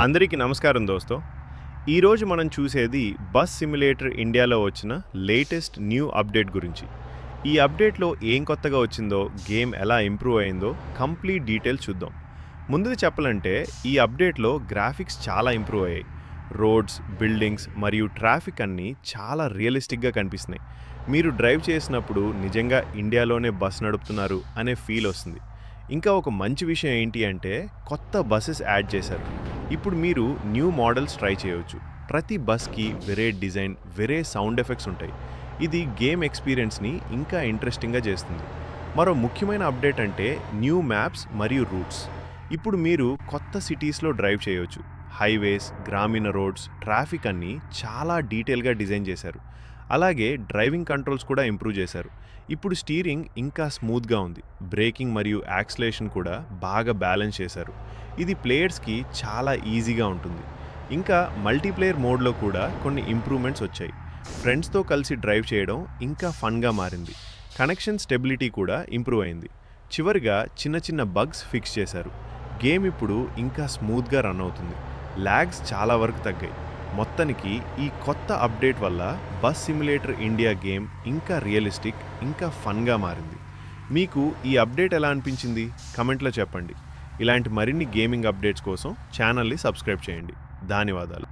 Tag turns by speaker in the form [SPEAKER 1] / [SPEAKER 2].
[SPEAKER 1] అందరికీ నమస్కారం దోస్తో. ఈరోజు మనం చూసేది బస్ సిమ్యులేటర్ ఇండియాలో వచ్చిన లేటెస్ట్ న్యూ అప్డేట్ గురించి. ఈ అప్డేట్లో ఏం కొత్తగా వచ్చిందో, గేమ్ ఎలా ఇంప్రూవ్ అయిందో కంప్లీట్ డీటెయిల్స్ చూద్దాం. ముందుగా చెప్పాలంటే ఈ అప్డేట్లో గ్రాఫిక్స్ చాలా ఇంప్రూవ్ అయ్యాయి. రోడ్స్, బిల్డింగ్స్ మరియు ట్రాఫిక్ అన్నీ చాలా రియలిస్టిక్గా కనిపిస్తున్నాయి. మీరు డ్రైవ్ చేసినప్పుడు నిజంగా ఇండియాలోనే బస్ నడుపుతున్నారు అనే ఫీల్ వస్తుంది. ఇంకా ఒక మంచి విషయం ఏంటి అంటే కొత్త బస్సెస్ యాడ్ చేశారు. ఇప్పుడు మీరు న్యూ మోడల్స్ ట్రై చేయవచ్చు. ప్రతి బస్కి వేరే డిజైన్, వేరే సౌండ్ ఎఫెక్ట్స్ ఉంటాయి. ఇది గేమ్ ఎక్స్పీరియన్స్ని ఇంకా ఇంట్రెస్టింగ్గా చేస్తుంది. మరో ముఖ్యమైన అప్డేట్ అంటే న్యూ మ్యాప్స్ మరియు రూట్స్. ఇప్పుడు మీరు కొత్త సిటీస్లో డ్రైవ్ చేయవచ్చు. హైవేస్, గ్రామీణ రోడ్స్, ట్రాఫిక్ అన్నీ చాలా డీటెయిల్గా డిజైన్ చేశారు. అలాగే డ్రైవింగ్ కంట్రోల్స్ కూడా ఇంప్రూవ్ చేశారు. ఇప్పుడు స్టీరింగ్ ఇంకా స్మూత్గా ఉంది. బ్రేకింగ్ మరియు యాక్సిలరేషన్ కూడా బాగా బ్యాలెన్స్ చేశారు. ఇది ప్లేయర్స్కి చాలా ఈజీగా ఉంటుంది. ఇంకా మల్టీప్లేయర్ మోడ్లో కూడా కొన్ని ఇంప్రూవ్మెంట్స్ వచ్చాయి. ఫ్రెండ్స్తో కలిసి డ్రైవ్ చేయడం ఇంకా ఫన్గా మారింది. కనెక్షన్ స్టెబిలిటీ కూడా ఇంప్రూవ్ అయింది. చివరిగా చిన్న చిన్న బగ్స్ ఫిక్స్ చేశారు. గేమ్ ఇప్పుడు ఇంకా స్మూత్గా రన్ అవుతుంది. ల్యాగ్స్ చాలా వరకు తగ్గాయి. మొత్తానికి ఈ కొత్త అప్డేట్ వల్ల బస్ సిమ్యులేటర్ ఇండియా గేమ్ ఇంకా రియలిస్టిక్, ఇంకా ఫన్గా మారింది. మీకు ఈ అప్డేట్ ఎలా అనిపించింది కమెంట్లో చెప్పండి. ఇలాంటి మరిన్ని గేమింగ్ అప్డేట్స్ కోసం ఛానల్ని సబ్స్క్రైబ్ చేయండి. ధన్యవాదాలు.